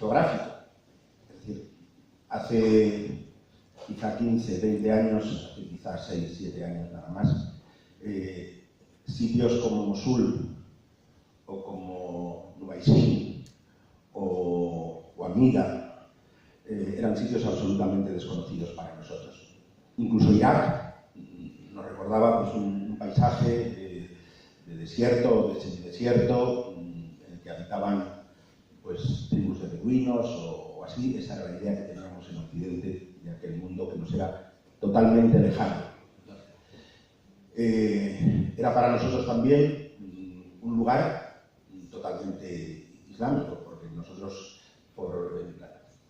geográfico. Es decir, hace quizá 15, 20 años, quizá 6, 7 años nada más, sitios como Mosul o como Nubaisín o Amida eran sitios absolutamente desconocidos para nosotros. Incluso Irak nos recordaba pues, un paisaje de desierto o de semidesierto en el que habitaban pues, tribus de beduinos o así. Esa era la idea que teníamos en Occidente de aquel mundo que nos era totalmente lejano. Era para nosotros también un lugar totalmente islámico, porque nosotros,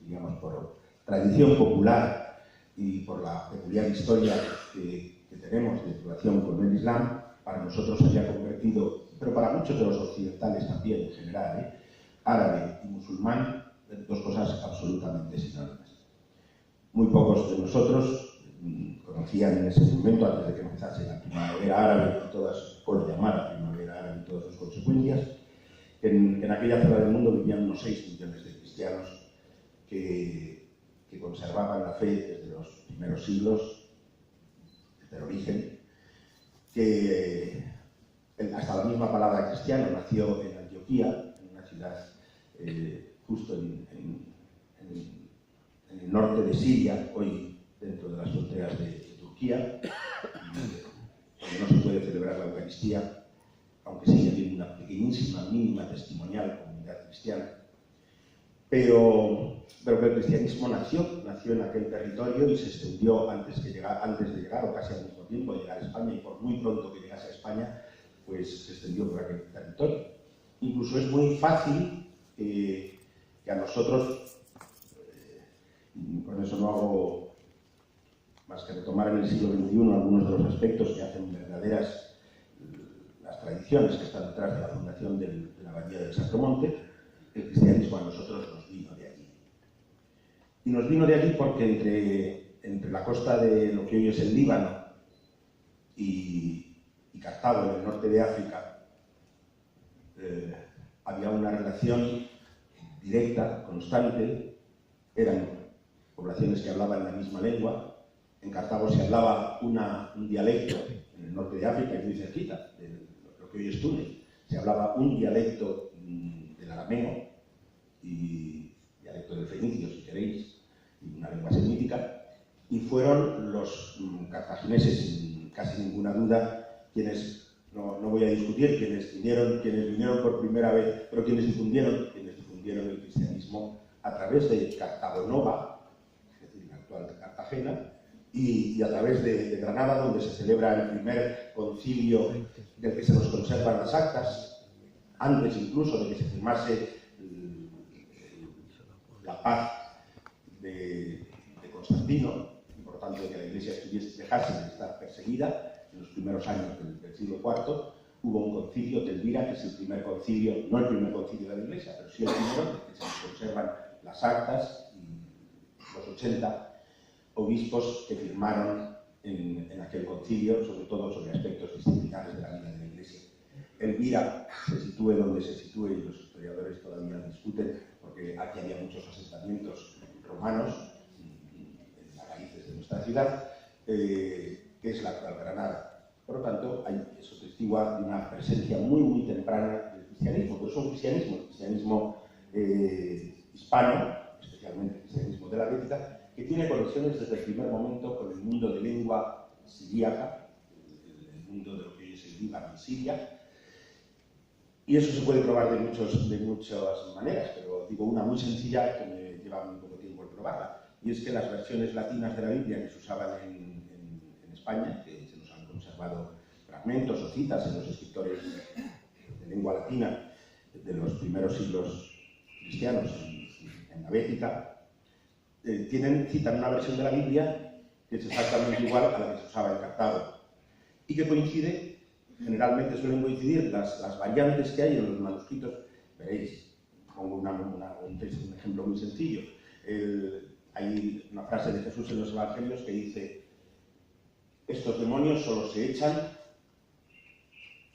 digamos, por tradición popular y por la peculiar historia que tenemos de relación con el Islam, para nosotros se había convertido, pero para muchos de los occidentales también en general, árabe y musulmán, en dos cosas absolutamente sinónimas. Muy pocos de nosotros conocían en ese momento, antes de que empezase la primavera árabe y todas, por llamar primavera árabe y todas sus consecuencias, en aquella zona del mundo vivían unos 6 millones de cristianos que conservaban la fe desde los primeros siglos, desde el origen, que hasta la misma palabra cristiano nació en Antioquía, en una ciudad justo en el norte de Siria, hoy dentro de las fronteras de Turquía, donde no se puede celebrar la Eucaristía, aunque sigue habiendo una pequeñísima, mínima testimonial comunidad cristiana. Pero que el cristianismo nació en aquel territorio y se extendió antes de llegar, o casi al mismo tiempo de llegar a España, y por muy pronto que llegase a España, pues se extendió por aquel territorio. Incluso es muy fácil que a nosotros, con eso no hago más que retomar en el siglo XXI algunos de los aspectos que hacen verdaderas las tradiciones que están detrás de la fundación de la Abadía del Sacromonte. El cristianismo a nosotros nos vino de allí. Y nos vino de allí porque entre la costa de lo que hoy es el Líbano y Cartago, en el norte de África, había una relación directa, constante. Eran poblaciones que hablaban la misma lengua. En Cartago se hablaba un dialecto, en el norte de África, y muy cerquita, de lo que hoy es Túnez. Se hablaba un dialecto del arameo y dialecto del fenicio, si queréis, y una lengua semítica, y fueron los cartagineses, sin casi ninguna duda, quienes, no voy a discutir, quienes vinieron por primera vez, pero quienes difundieron el cristianismo a través de Cartago Nova, es decir, la actual Cartagena, y a través de Granada, donde se celebra el primer concilio del que se nos conservan las actas, antes incluso de que se firmase la paz de Constantino, y por tanto de que la Iglesia dejase de estar perseguida. En los primeros años del siglo IV hubo un concilio de Elvira, que es el primer concilio, no el primer concilio de la Iglesia, pero sí el primero, en el que se nos conservan las actas y los 80 obispos que firmaron en aquel concilio, sobre todo sobre aspectos disciplinares de la vida de la Iglesia. Elvira se sitúe donde se sitúe, y los historiadores todavía discuten, porque aquí había muchos asentamientos romanos en las raíces de nuestra ciudad, que es la actual Granada. Por lo tanto, eso testigua de una presencia muy, muy temprana del cristianismo, pero es un cristianismo hispano, especialmente el cristianismo de la Bética, que tiene conexiones desde el primer momento con el mundo de lengua siríaca, el mundo de lo que hoy es el Líbano y Siria. Y eso se puede probar de muchas maneras, pero digo una muy sencilla que me lleva muy poco tiempo el probarla, y es que las versiones latinas de la Biblia que se usaban en España, que se nos han conservado fragmentos o citas en los escritores de lengua latina de los primeros siglos cristianos en la Bética, citan una versión de la Biblia que es exactamente igual a la que se usaba en Cartago y que coincide, generalmente suelen coincidir las variantes que hay en los manuscritos. Veréis, pongo un ejemplo muy sencillo. Hay una frase de Jesús en los Evangelios que dice: estos demonios solo se echan,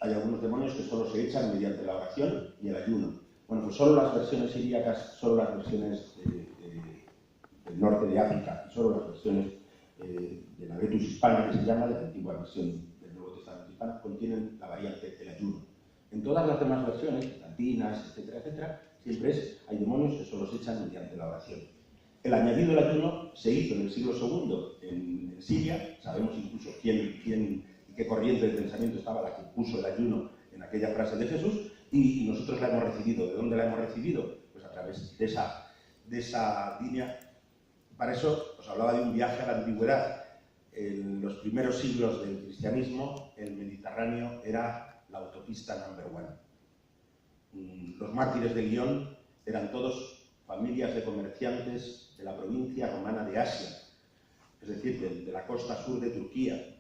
hay algunos demonios que solo se echan mediante la oración y el ayuno, Bueno, pues solo las versiones siríacas, solo las versiones del norte de África y solo las versiones de la Vetus hispana, que se llama, de la antigua versión del Nuevo Testamento hispana, contienen la variante del ayuno. En todas las demás versiones, bizantinas, etcétera, etcétera, siempre hay demonios que solo se echan mediante la oración. El añadido del ayuno se hizo en el siglo II en Siria, sabemos incluso quién y qué corriente de pensamiento estaba la que puso el ayuno en aquella frase de Jesús, y nosotros la hemos recibido. ¿De dónde la hemos recibido? Pues a través de esa línea. Para eso os hablaba de un viaje a la antigüedad. En los primeros siglos del cristianismo, el Mediterráneo era la autopista number one. Los mártires de Lyon eran todos familias de comerciantes de la provincia romana de Asia, es decir, de la costa sur de Turquía,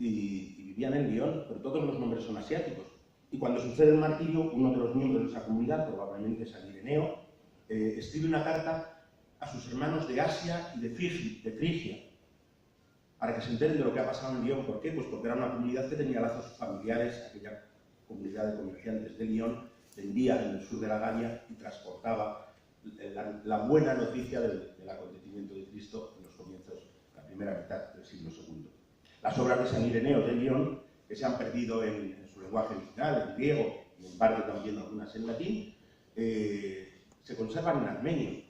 y vivían en Lyon, pero todos los nombres son asiáticos. Y cuando sucede el martirio, uno de los miembros de esa comunidad, probablemente San Ireneo, escribe una carta a sus hermanos de Asia y de Frigia, para que se enteren de lo que ha pasado en Lyon. ¿Por qué? Pues porque era una comunidad que tenía lazos familiares. Aquella comunidad de comerciantes de Lyon vendía en el sur de la Galia y transportaba la buena noticia del acontecimiento de Cristo en los comienzos, la primera mitad del siglo II. Las obras de San Ireneo de Lyon, que se han perdido en su lenguaje original, en griego, y en parte también algunas en latín, se conservan en armenio.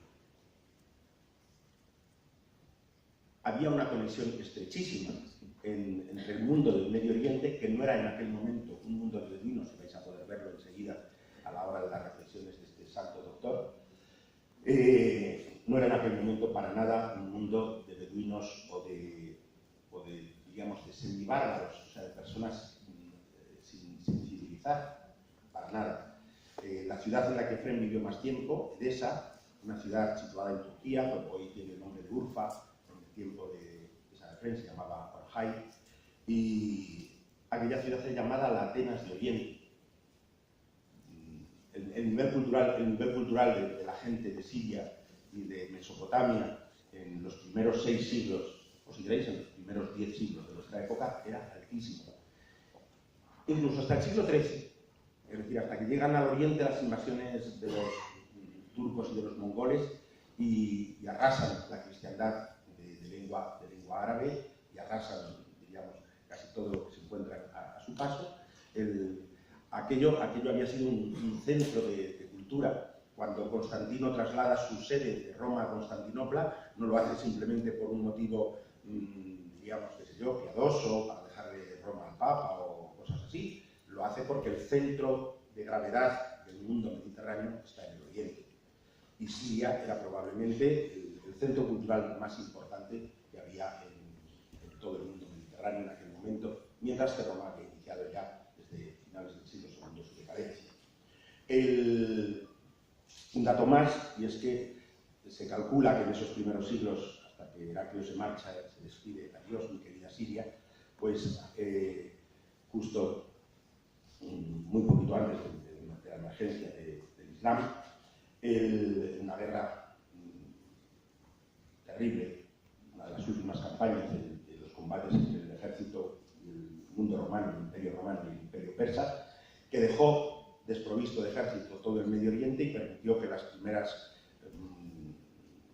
Había una conexión estrechísima entre el mundo del Medio Oriente, que no era en aquel momento un mundo de beduinos, que vais a poder verlo enseguida a la hora de las reflexiones de este santo doctor. No era en aquel momento para nada un mundo de beduinos o de digamos, de semibárbaros, o sea, de personas sin civilizar, para nada. La ciudad en la que Efrén vivió más tiempo, Edesa, una ciudad situada en Turquía, pero hoy tiene el nombre de Urfa, en el tiempo de San Efrén se llamaba Orhai, y aquella ciudad es llamada la Atenas de Oriente. El nivel cultural de la gente de Siria y de Mesopotamia en los primeros 6 siglos, o si queréis, en los primeros 10 siglos de nuestra época, era altísimo. Incluso hasta el siglo XIII, es decir, hasta que llegan al oriente las invasiones de los turcos y de los mongoles y arrasan la cristiandad de lengua árabe y arrasan, diríamos, casi todo lo que se encuentra a su paso. Aquello había sido un centro de cultura. Cuando Constantino traslada su sede de Roma a Constantinopla, no lo hace simplemente por un motivo, digamos, qué sé yo, piadoso, para dejarle Roma al Papa o cosas así. Lo hace porque el centro de gravedad del mundo mediterráneo está en el Oriente. Y Siria era probablemente el centro cultural más importante que había en todo el mundo mediterráneo en aquel momento, mientras que Roma había iniciado ya desde finales del siglo II su decadencia. Un dato más, y es que se calcula que en esos primeros siglos, hasta que Heraclio se marcha, se despide, adiós mi querida Siria, pues justo muy poquito antes de la emergencia del Islam, una guerra terrible, una de las últimas campañas de los combates entre el ejército y el mundo romano, el imperio romano y el imperio persa, que dejó desprovisto de ejército todo el Medio Oriente y permitió que las primeras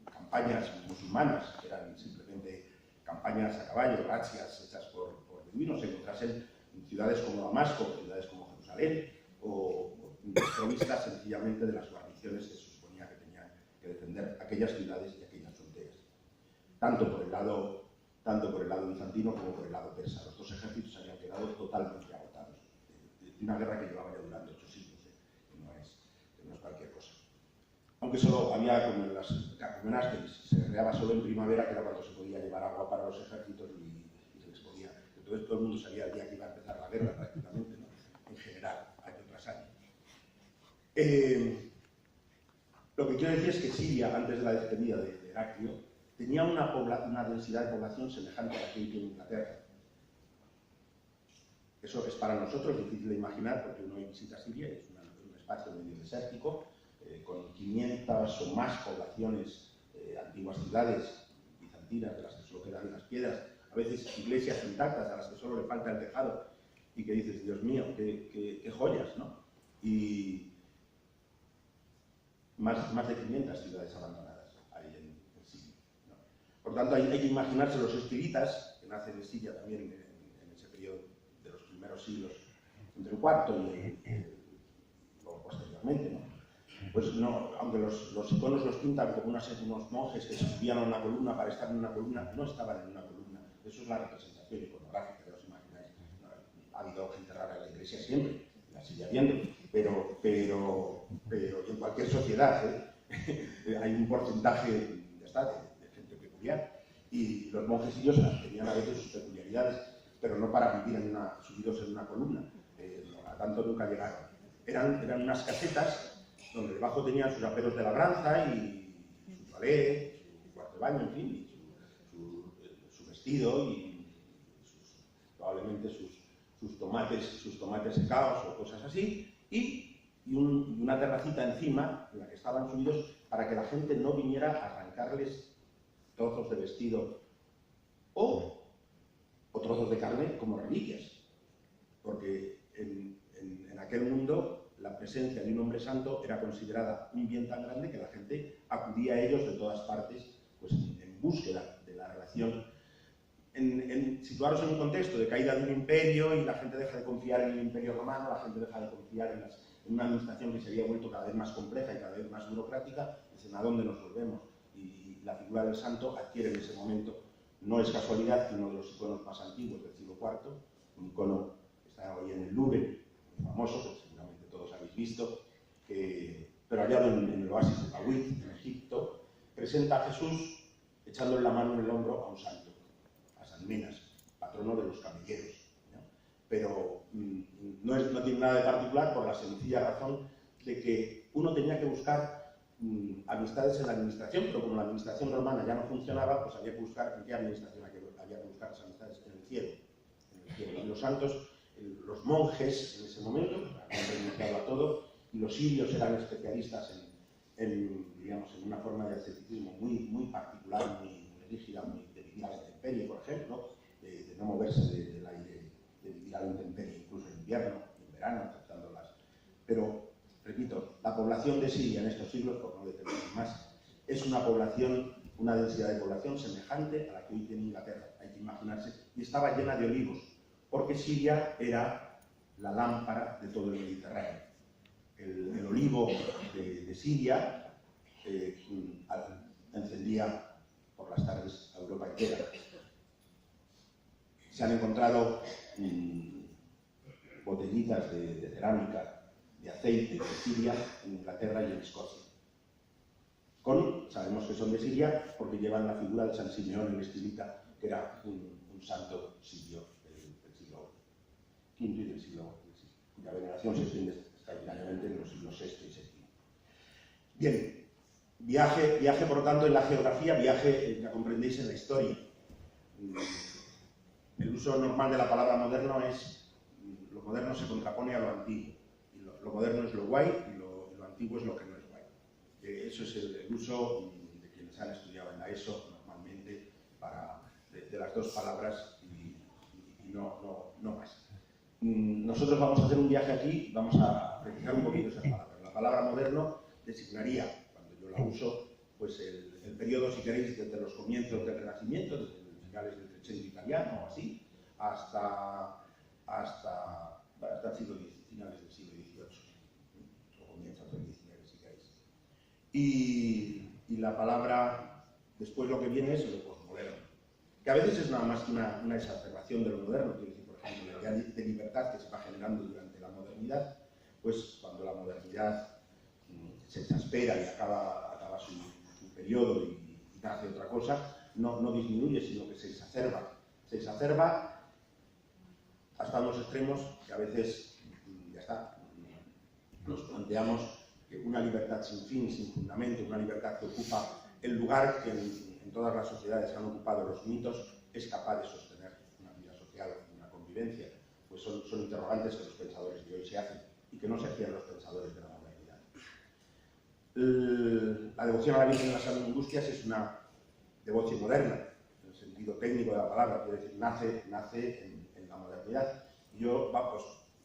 campañas musulmanas, que eran simplemente campañas a caballo, razzias hechas por beduinos, se encontrasen en ciudades como Damasco, ciudades como Jerusalén, o desprovistas sencillamente de las guarniciones que se suponía que tenían que defender aquellas ciudades y aquellas fronteras. Tanto por el lado bizantino como por el lado persa. Los dos ejércitos habían quedado totalmente agotados. De una guerra que llevaba ya durante 8 siglos, que no es cualquier cosa. Aunque solo había, como en las cacumenas, que se guerreaba solo en primavera, que era cuando se podía llevar agua para los ejércitos y se les podía. Entonces todo el mundo sabía el día que iba a empezar la guerra prácticamente, ¿no? En general, año tras año. Lo que quiero decir es que Siria, antes de la despedida de Heraclio, tenía una densidad de población semejante a la que tiene Inglaterra. Eso es para nosotros difícil de imaginar, porque uno visita Siria y es un espacio medio desértico, con 500 o más poblaciones, antiguas ciudades bizantinas de las que solo quedan las piedras, a veces iglesias intactas a las que solo le falta el tejado, y que dices, Dios mío, qué joyas, ¿no? Y más de 500 ciudades abandonadas ahí en Siria, ¿no? Por tanto, hay que imaginarse los esquilitas, que nacen en Siria también en ese periodo de los primeros siglos, entre el cuarto y luego posteriormente, ¿no? Pues no, aunque los iconos los pintan como unos monjes que se subían a una columna para estar en una columna, no estaban en una columna. Eso es la representación iconográfica, ya os imagináis. Ha habido gente rara en la iglesia siempre, la sigue habiendo, pero en cualquier sociedad hay un porcentaje de gente peculiar. Y los monjecillos tenían a veces sus peculiaridades, pero no para vivir subidos en una columna. A tanto nunca llegaron. Eran unas casetas donde debajo tenían sus aperos de labranza y su toalé, su cuarto de baño, en fin, y su vestido y probablemente sus tomates secados o cosas así, y una terracita encima en la que estaban subidos para que la gente no viniera a arrancarles trozos de vestido o trozos de carne como reliquias, porque en aquel mundo la presencia de un hombre santo era considerada un bien tan grande que la gente acudía a ellos de todas partes, pues en búsqueda de la relación. Situaros en un contexto de caída de un imperio y la gente deja de confiar en el imperio romano, la gente deja de confiar en una administración que se había vuelto cada vez más compleja y cada vez más burocrática, dicen ¿a dónde nos volvemos? Y la figura del santo adquiere en ese momento, no es casualidad que uno de los iconos más antiguos del siglo IV, un icono que está hoy en el Louvre, muy famoso, pues seguramente todos habéis visto, pero hallado en el oasis de Tawit, en Egipto, presenta a Jesús echándole la mano en el hombro a un santo, a San Menas, patrono de los camelleros, ¿no? Pero no tiene nada de particular por la sencilla razón de que uno tenía que buscar amistades en la administración, pero como la administración romana ya no funcionaba, pues había que buscar en qué administración había que buscar las amistades en el cielo. Y los santos, los monjes en ese momento, habían renunciado a todo, y los sirios eran especialistas digamos, en una forma de asceticismo muy particular, muy rígida, muy de vivir a la intemperie, por ejemplo, de no moverse del aire, de vivir a la intemperie, incluso en invierno, en verano, aceptándolas. Pero, repito, la población de Siria en estos siglos, por no detenerme más, es una población, una densidad de población semejante a la que hoy tiene Inglaterra, hay que imaginarse, y estaba llena de olivos, porque Siria era la lámpara de todo el Mediterráneo. El olivo de Siria encendía por las tardes a Europa entera. Se han encontrado botellitas de cerámica, de aceite de Siria en Inglaterra y en Escocia. Sabemos que son de Siria porque llevan la figura de San Simeón el Estilita, que era un santo sirio del siglo V y del siglo VI, cuya veneración se extiende extraordinariamente en los siglos VI y VII. Bien, viaje por lo tanto en la geografía, viaje, ya comprendéis, en la historia. El uso normal de la palabra moderno lo moderno se contrapone a lo antiguo, y lo moderno es lo guay y lo antiguo es lo que no es guay. Eso es el uso de quienes han estudiado en la ESO normalmente de las dos palabras y no más. Nosotros vamos a hacer un viaje aquí, vamos a precisar un poquito esas palabras. La palabra moderno designaría, cuando yo la uso, pues el periodo, si queréis, desde los comienzos del Renacimiento, desde finales del Trecento italiano o así, hasta finales del siglo XVIII, o comienzos del XIX, si queréis. Y la palabra, después lo que viene es lo posmoderno, que a veces es nada más que una exacerbación de lo moderno, quiero decir, por ejemplo, la idea de libertad que se va generando durante la modernidad, pues cuando la modernidad se exaspera y acaba su periodo y nace otra cosa, no disminuye, sino que se exacerba. Se exacerba hasta unos extremos que a veces, ya está, nos planteamos que una libertad sin fin, sin fundamento, una libertad que ocupa el lugar que en todas las sociedades que han ocupado los mitos es capaz de sostener una vida social, una convivencia, pues son interrogantes que los pensadores de hoy se hacen y que no se hacían los pensadores de la modernidad. La devoción a la Virgen de las Angustias es una devoción moderna, en el sentido técnico de la palabra, quiere decir, nace en la modernidad. Yo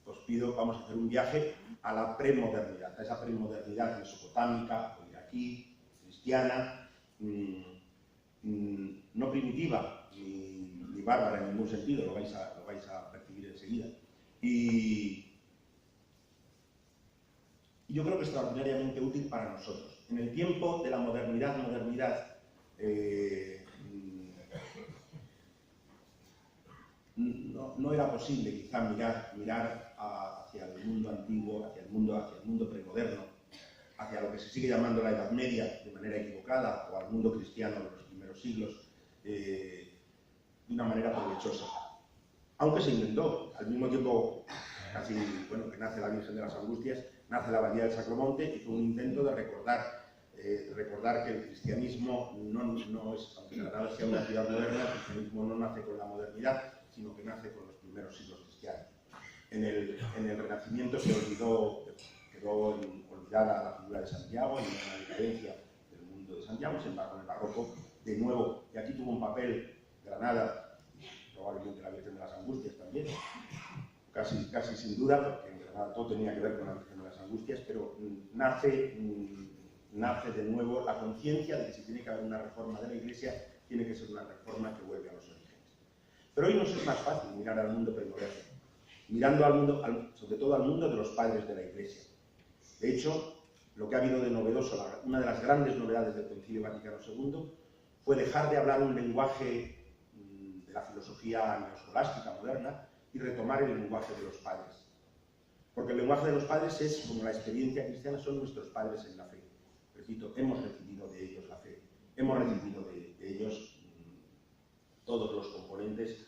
os pido, vamos a hacer un viaje a la premodernidad, a esa premodernidad mesopotámica o aquí, cristiana, no primitiva ni bárbara en ningún sentido, lo vais a percibir enseguida. Y yo creo que extraordinariamente útil para nosotros. En el tiempo de la modernidad, no era posible quizá mirar hacia el mundo antiguo, hacia el mundo premoderno, hacia lo que se sigue llamando la Edad Media de manera equivocada, o al mundo cristiano de los primeros siglos, de una manera provechosa. Aunque se intentó, al mismo tiempo, casi, bueno, que nace la Virgen de las Angustias, nace la Abadía del Sacromonte, y fue un intento de recordar que el cristianismo no es, aunque Granada sea una ciudad moderna, el cristianismo no nace con la modernidad, sino que nace con los primeros siglos cristianos. En el Renacimiento quedó olvidada la figura de Santiago, y una decadencia del mundo de Santiago. Sin embargo, en el barroco, de nuevo, y aquí tuvo un papel Granada, probablemente la Virgen de las Angustias también, casi sin duda, porque en Granada todo tenía que ver con la Virgen de las Angustias, pero nace de nuevo la conciencia de que si tiene que haber una reforma de la Iglesia, tiene que ser una reforma que vuelve a los orígenes. Pero hoy nos es más fácil mirar al mundo premoderno, mirando al mundo, sobre todo al mundo de los padres de la Iglesia. De hecho, lo que ha habido de novedoso, una de las grandes novedades del Concilio Vaticano II, fue dejar de hablar un lenguaje de la filosofía neoscolástica moderna y retomar el lenguaje de los padres. Porque el lenguaje de los padres es, como la experiencia cristiana, son nuestros padres en la fe. Repito, hemos recibido de ellos la fe, hemos recibido de ellos todos los componentes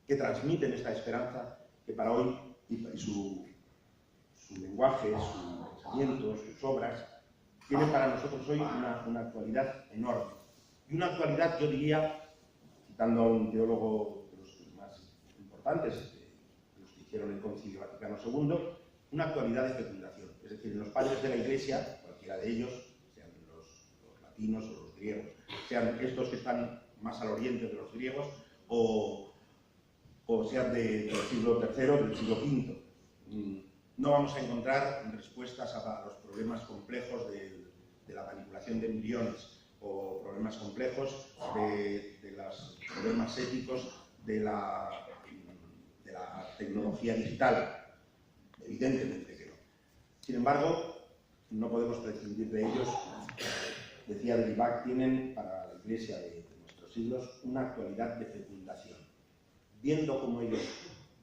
que transmiten esta esperanza, que para hoy, y su lenguaje, su pensamiento, sus obras, tienen para nosotros hoy una actualidad enorme. Y una actualidad, yo diría, citando a un teólogo de los más importantes, de los que hicieron el Concilio Vaticano II, una actualidad de fecundación. Es decir, en los padres de la Iglesia, cualquiera de ellos, sean los latinos o los griegos, sean estos que están más al oriente de los griegos, o sean del siglo III o del siglo V. No vamos a encontrar respuestas a los problemas complejos de la manipulación de embriones, o problemas complejos de los problemas éticos de la tecnología digital. Evidentemente que no. Sin embargo, no podemos prescindir de ellos. Decía Derivac, tienen para la Iglesia de nuestros siglos una actualidad de fecundación. Viendo cómo ellos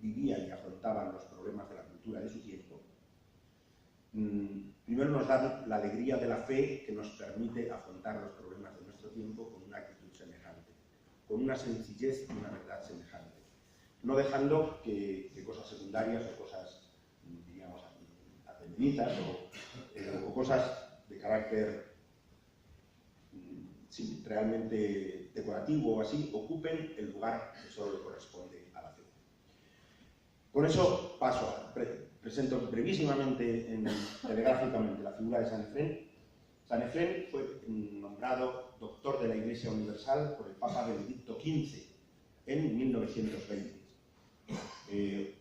vivían y afrontaban los problemas de la cultura de su tiempo, primero nos dan la alegría de la fe que nos permite afrontar los problemas de nuestro tiempo con una actitud semejante, con una sencillez y una verdad semejante, no dejando que cosas secundarias o cosas, digamos, advenedizas o cosas de carácter realmente decorativo o así, ocupen el lugar que solo le corresponde a la fe. Con eso presento brevísimamente, telegráficamente, la figura de San Efrén. San Efrén fue nombrado doctor de la Iglesia Universal por el Papa Benedicto XV en 1920.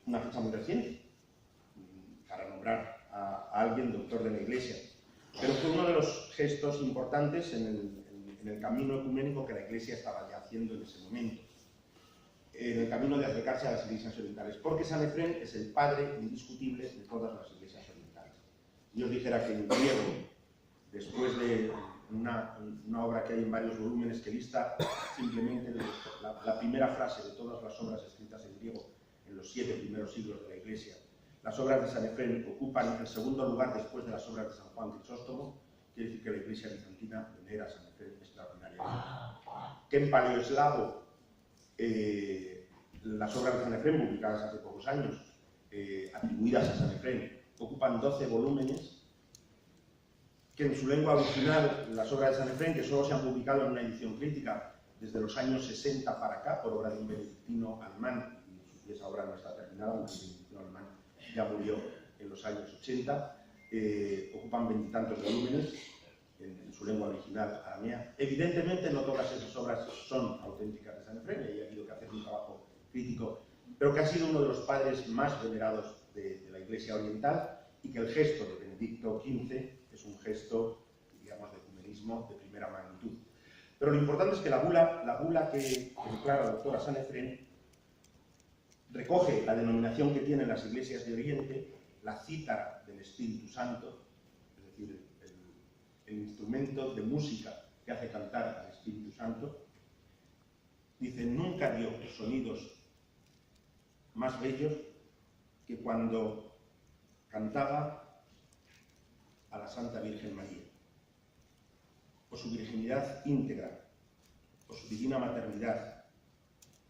Una fecha muy reciente para nombrar a alguien doctor de la Iglesia, pero fue uno de los gestos importantes en el camino ecuménico que la Iglesia estaba ya haciendo en ese momento, en el camino de acercarse a las iglesias orientales, porque San Efrén es el padre indiscutible de todas las iglesias orientales. Yo os dijera que en griego, después de una obra que hay en varios volúmenes que lista simplemente la primera frase de todas las obras escritas en griego en los 7 primeros siglos de la Iglesia, las obras de San Efrén ocupan el segundo lugar después de las obras de San Juan Crisóstomo. Quiere decir que la Iglesia bizantina venera a San Efrén extraordinariamente. Que en paleoeslavo, las obras de San Efrén, publicadas hace pocos años, atribuidas a San Efrén, ocupan 12 volúmenes, que en su lengua original, las obras de San Efrén, que solo se han publicado en una edición crítica desde los años 60 para acá, por obra de un benedictino alemán, y esa obra no está terminada, un benedictino alemán ya murió en los años 80, ocupan 20 y tantos volúmenes en su lengua original aramea. Evidentemente no todas esas obras son auténticas de San Efrén, y ha habido que hacer un trabajo crítico, pero que ha sido uno de los padres más venerados de la Iglesia oriental, y que el gesto de Benedicto XV es un gesto, digamos, de misticismo de primera magnitud. Pero lo importante es que la bula que declara la doctora Sanefren recoge la denominación que tienen las iglesias de Oriente, la cítara del Espíritu Santo, es decir, el instrumento de música que hace cantar al Espíritu Santo. Dice, nunca dio sonidos más bellos que cuando cantaba a la Santa Virgen María, por su virginidad íntegra, por su divina maternidad,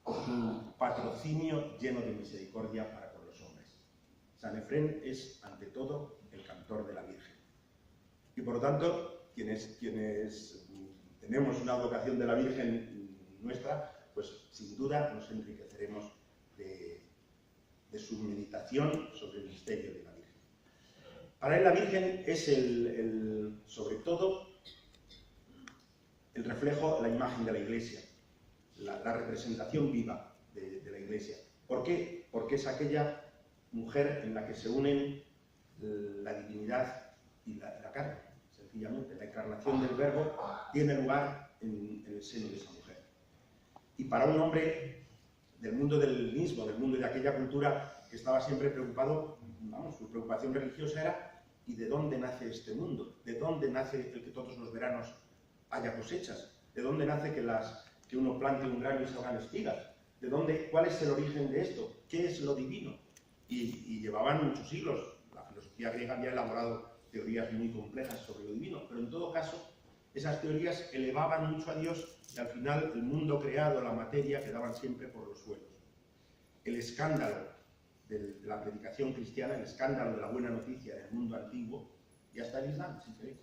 por su patrocinio lleno de misericordia para con los hombres. Sanefren es, ante todo, el cantor de la Virgen. Y por lo tanto, quienes tenemos una vocación de la Virgen nuestra, pues sin duda nos enriqueceremos de su meditación sobre el misterio de la Virgen. Para él la Virgen es sobre todo el reflejo, la imagen de la Iglesia, la representación viva de la Iglesia. ¿Por qué? Porque es aquella mujer en la que se unen la divinidad y la carne. Sencillamente, la encarnación del Verbo tiene lugar en el seno de esa mujer. Y para un hombre del mundo del helenismo, del mundo de aquella cultura que estaba siempre preocupado, vamos, su preocupación religiosa era ¿y de dónde nace este mundo? ¿De dónde nace el que todos los veranos haya cosechas? ¿De dónde nace que uno plante un grano y salgan espigas? ¿Cuál es el origen de esto? ¿Qué es lo divino? Y llevaban muchos siglos. La filosofía griega había elaborado teorías muy complejas sobre lo divino, pero en todo caso, esas teorías elevaban mucho a Dios y al final el mundo creado, la materia, quedaban siempre por los suelos. El escándalo de la predicación cristiana, el escándalo de la buena noticia del mundo antiguo, y hasta el Islam, si queréis,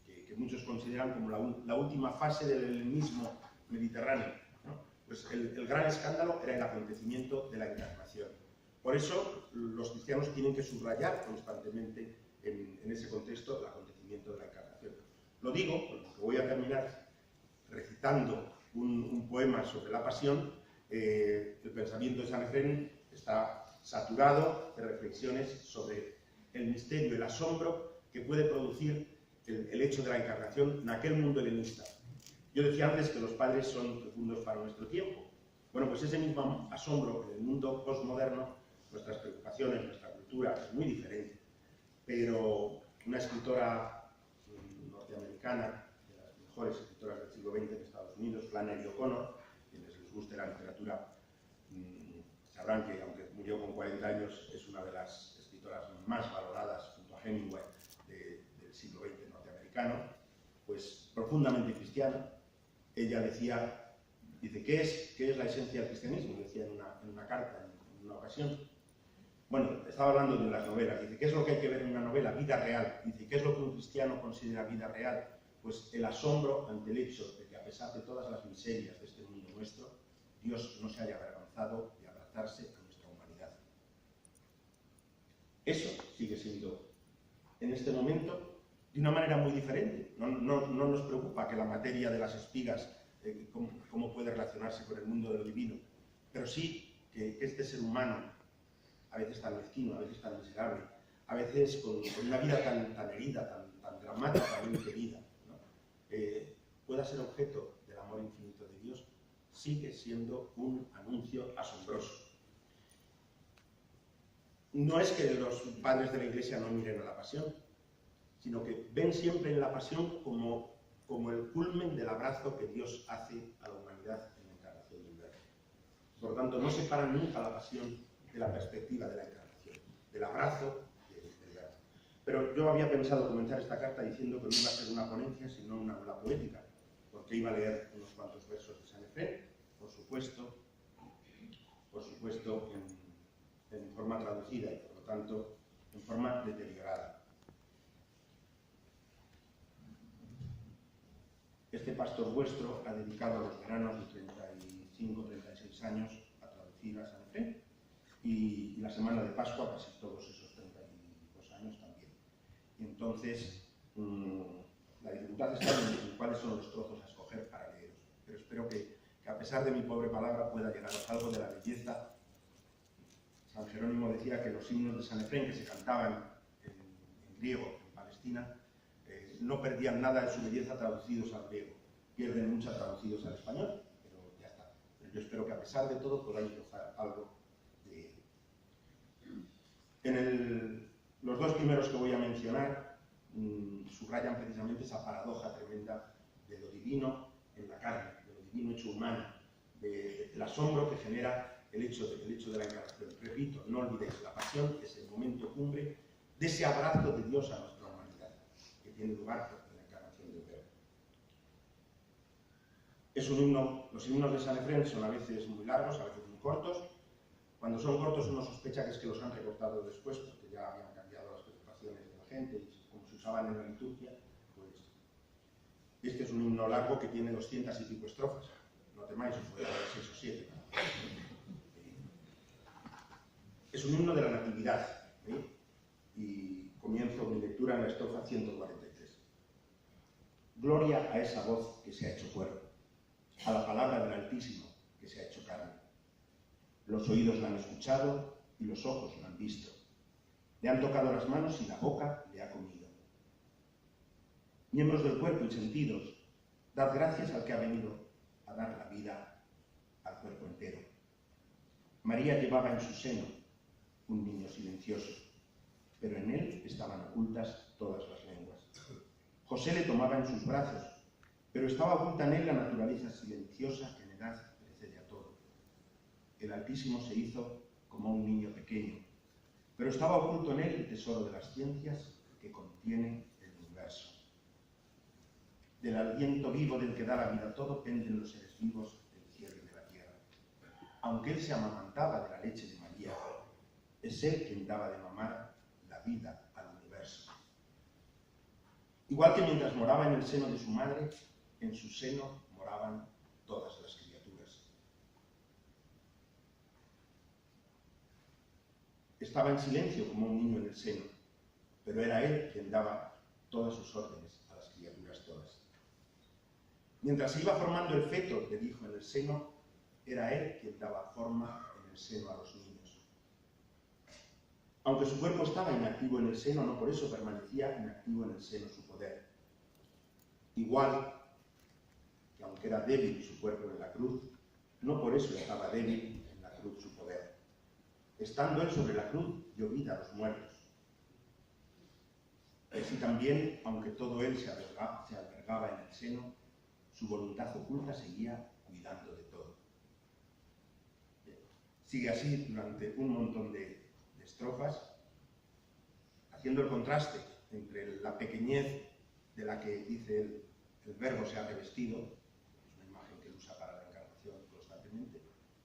que muchos consideran como la última fase del helenismo mediterráneo, ¿no? Pues el gran escándalo era el acontecimiento de la encarnación. Por eso los cristianos tienen que subrayar constantemente en ese contexto el acontecimiento de la encarnación. Lo digo porque voy a terminar recitando un poema sobre la pasión. El pensamiento de Sanefren está saturado de reflexiones sobre el misterio, el asombro que puede producir el hecho de la encarnación en aquel mundo helenista. Yo decía antes que los padres son fecundos para nuestro tiempo. Bueno, pues ese mismo asombro en el mundo postmoderno, nuestras preocupaciones, nuestra cultura es muy diferente. Pero una escritora norteamericana, de las mejores escritoras del siglo XX en Estados Unidos, Flannery O'Connor, quienes les guste la literatura sabrán que, aunque murió con 40 años, es una de las escritoras más valoradas, junto a Hemingway, del siglo XX norteamericano, pues profundamente cristiana. Ella dice, ¿qué es la esencia del cristianismo? Decía en una carta, en una ocasión. Bueno, estaba hablando de las novelas. Dice, ¿qué es lo que hay que ver en una novela? Vida real. Dice, ¿qué es lo que un cristiano considera vida real? Pues el asombro ante el hecho de que a pesar de todas las miserias de este mundo nuestro, Dios no se haya avergonzado de abrazarse a nuestra humanidad. Eso sigue siendo, en este momento, de una manera muy diferente. No nos preocupa que la materia de las espigas, cómo puede relacionarse con el mundo de lo divino, pero sí que este ser humano, a veces tan mezquino, a veces tan miserable, a veces con una vida tan herida, tan dramática, tan querida, ¿no? Pueda ser objeto del amor infinito de Dios, sigue siendo un anuncio asombroso. No es que los padres de la Iglesia no miren a la pasión, sino que ven siempre en la pasión como el culmen del abrazo que Dios hace a la humanidad en la encarnación del Verbo. Por lo tanto, no separan nunca la pasión de la perspectiva de la encarnación, del abrazo del Verbo. Pero yo había pensado comenzar esta carta diciendo que no iba a ser una ponencia, sino una aula poética, porque iba a leer unos cuantos versos de Sanefren, por supuesto en forma traducida y por lo tanto en forma deteriorada. Este pastor vuestro ha dedicado los veranos de 35-36 años a traducir a Sanefren y la semana de Pascua casi todos esos 32 años también. Y entonces la dificultad está en cuáles son los trozos a escoger para leeros. Pero espero que a pesar de mi pobre palabra pueda llegaros algo de la belleza. San Jerónimo decía que los himnos de Sanefren que se cantaban en griego en Palestina no perdían nada de su belleza traducidos al griego. Pierden mucha traducidos al español, pero ya está. Pero yo espero que a pesar de todo podáis gozar algo de él. Los dos primeros que voy a mencionar subrayan precisamente esa paradoja tremenda de lo divino en la carne, de lo divino hecho humano, del asombro que genera el hecho de la encarnación. Repito, no olvidéis, la pasión es el momento cumbre de ese abrazo de Dios a nuestra humanidad, que tiene lugar en la encarnación del Verbo. Es un himno, los himnos de San Efrén son a veces muy largos, a veces muy cortos. Cuando son cortos uno sospecha que es que los han recortado después, porque ya habían cambiado las preocupaciones de la gente y como se usaban en la liturgia, pues este es un himno largo que tiene 200 y pico estrofas. No temáis, os voy a dar 6 o 7. Es un himno de la Natividad, y comienzo mi lectura en la estrofa 143. Gloria a esa voz que se ha hecho cuerpo, a la palabra del Altísimo que se ha hecho carne. Los oídos la han escuchado y los ojos la han visto. Le han tocado las manos y la boca le ha comido. Miembros del cuerpo y sentidos, dad gracias al que ha venido a dar la vida al cuerpo entero. María llevaba en su seno un niño silencioso, pero en él estaban ocultas todas las lenguas. José le tomaba en sus brazos, pero estaba oculta en él la naturaleza silenciosa que en edad precede a todo. El Altísimo se hizo como un niño pequeño, pero estaba oculto en él el tesoro de las ciencias que contiene el universo. Del aliento vivo del que da la vida a todo penden los seres vivos del cielo y de la tierra. Aunque él se amamantaba de la leche de María, es él quien daba de mamar la vida al universo. Igual que mientras moraba en el seno de su madre, en su seno moraban todas las criaturas. Estaba en silencio como un niño en el seno, pero era él quien daba todas sus órdenes a las criaturas todas. Mientras se iba formando el feto del hijo en el seno, era él quien daba forma en el seno a los niños. Aunque su cuerpo estaba inactivo en el seno, no por eso permanecía inactivo en el seno su poder. Igual que aunque era débil su cuerpo en la cruz, no por eso estaba débil en la cruz su poder. Estando él sobre la cruz, dio vida a los muertos. Así también, aunque todo él se albergaba en el seno, su voluntad oculta seguía cuidando de todo. Sigue así durante un montón de estrofas, haciendo el contraste entre la pequeñez de la que dice el Verbo se ha revestido, es una imagen que él usa para la encarnación constantemente,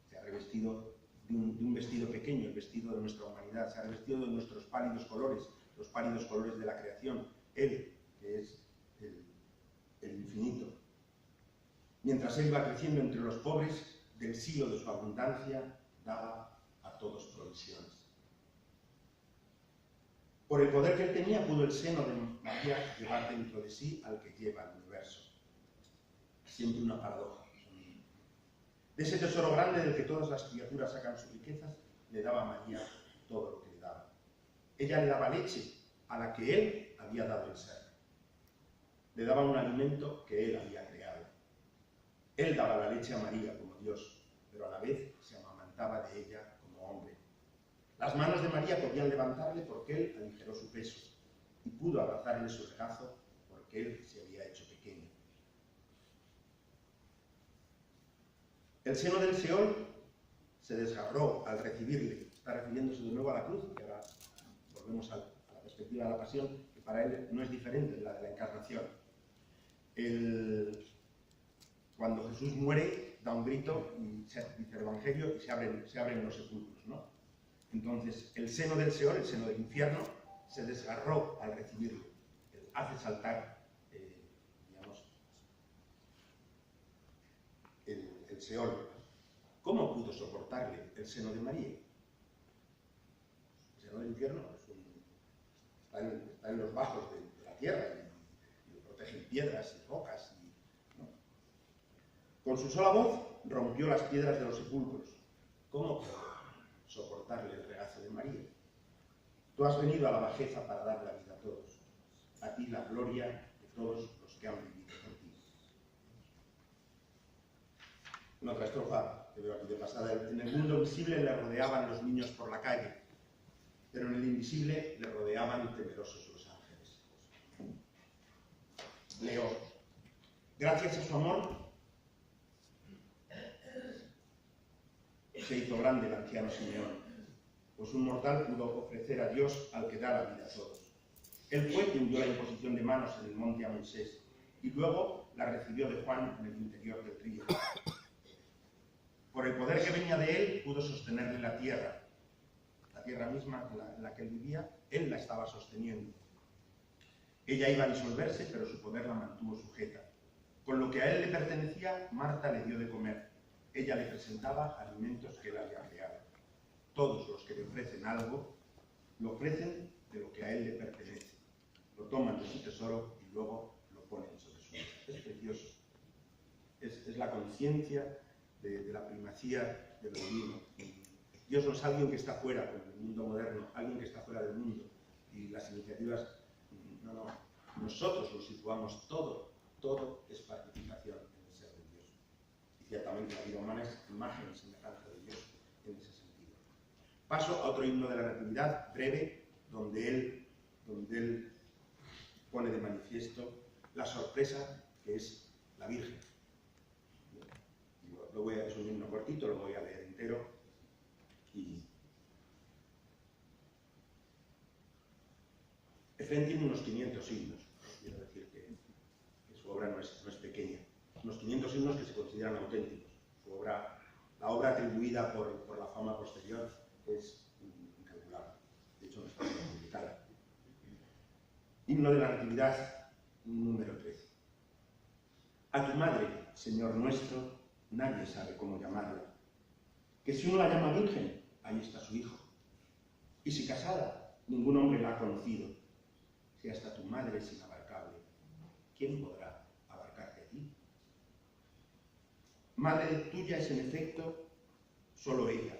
se ha revestido de un vestido pequeño, el vestido de nuestra humanidad, se ha revestido de nuestros pálidos colores, los pálidos colores de la creación, él, que es el infinito. Mientras él va creciendo entre los pobres, del silo de su abundancia daba a todos provisiones. Por el poder que él tenía, pudo el seno de María llevar dentro de sí al que lleva el universo. Siempre una paradoja. De ese tesoro grande del que todas las criaturas sacan sus riquezas, le daba a María todo lo que le daba. Ella le daba leche a la que él había dado el ser. Le daba un alimento que él había creado. Él daba la leche a María como Dios, pero a la vez se amamantaba de ella como hombre. Las manos de María podían levantarle porque él aligeró su peso y pudo abrazarle su regazo porque él se había hecho pequeño. El seno del Seol se desgarró al recibirle. Está refiriéndose de nuevo a la cruz, y ahora volvemos a la perspectiva de la pasión, que para él no es diferente de la de la encarnación. Cuando Jesús muere, da un grito, y dice el Evangelio, y se abren los sepulcros, ¿no? Entonces, el seno del Seol, el seno del infierno, se desgarró al recibirlo. Hace saltar, digamos, el Seol. ¿Cómo pudo soportarle el seno de María? El seno del infierno está en los bajos de la tierra y lo protegen piedras y rocas. ¿No? Con su sola voz rompió las piedras de los sepulcros. ¿Cómo pudo soportarle el regazo de María? Tú has venido a la bajeza para dar la vida a todos. A ti la gloria te todos los que han vivido contigo. En otra estrofa que veo aquí de pasada: en el mundo visible le rodeaban los niños por la calle, pero en el invisible le rodeaban temerosos los ángeles. Leo: gracias a su amor se hizo grande el anciano Simeón, pues un mortal pudo ofrecer a Dios al que da la vida a todos. Él fue quien dio la imposición de manos en el monte a Moisés, y luego la recibió de Juan en el interior del río. Por el poder que venía de él, pudo sostenerle la tierra misma en la que él vivía, él la estaba sosteniendo. Ella iba a disolverse, pero su poder la mantuvo sujeta. Con lo que a él le pertenecía, Marta le dio de comer. Ella le presentaba alimentos que él había creado. Todos los que le ofrecen algo, lo ofrecen de lo que a él le pertenece. Lo toman de su tesoro y luego lo ponen sobre su mesa. Es precioso. Es la conciencia de la primacía de lo divino. Dios no es alguien que está fuera, como en el mundo moderno, alguien que está fuera del mundo. Y las iniciativas, no. Nosotros lo situamos todo es participación en el ser de Dios. Y ciertamente la vida humana es imagen y semejanza de Dios en ese sentido. Paso a otro himno de la Natividad, breve, donde él pone de manifiesto la sorpresa que es la Virgen. Es un himno cortito, lo voy a leer entero. Efrén tiene unos 500 himnos. Quiero decir que su obra no es pequeña. Unos 500 himnos que se consideran auténticos. La obra atribuida por la fama posterior es incalculable. De hecho, no está muy complicada. Himno de la Natividad, número 13. A tu madre, Señor nuestro, nadie sabe cómo llamarla. Que si uno la llama Virgen, ahí está su hijo. Y si casada, ningún hombre la ha conocido. Si hasta tu madre es inabarcable, ¿quién podrá abarcarte a ti? Madre tuya es en efecto solo ella,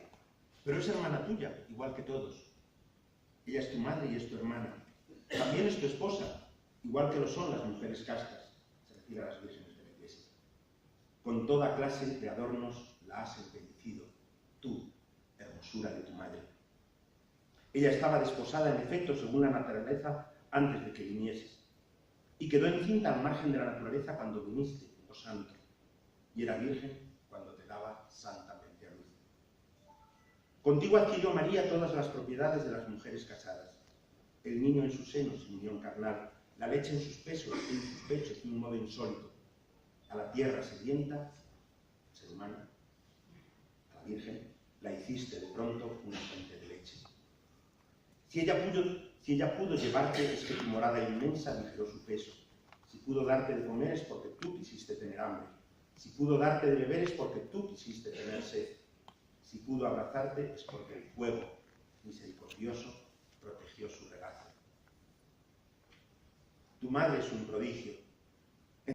pero es hermana tuya, igual que todos. Ella es tu madre y es tu hermana. También es tu esposa, igual que lo son las mujeres castas, se refiere a las vírgenes de la Iglesia. Con toda clase de adornos la has embellecido, tú, hermosura de tu madre. Ella estaba desposada, en efecto, según la naturaleza, antes de que vinieses, y quedó encinta al margen de la naturaleza cuando viniste, oh santo, y era virgen cuando te daba santamente a luz. Contigo adquirió María todas las propiedades de las mujeres casadas, el niño en su seno sin unión carnal, la leche en sus pechos de un modo insólito. A la tierra sedienta, ser humano, a la Virgen, la hiciste de pronto una fuente de leche. Si ella pudo llevarte, es que tu morada inmensa aligeró su peso. Si pudo darte de comer es porque tú quisiste tener hambre. Si pudo darte de beber es porque tú quisiste tener sed. Si pudo abrazarte es porque el fuego misericordioso protegió su regazo. Tu madre es un prodigio,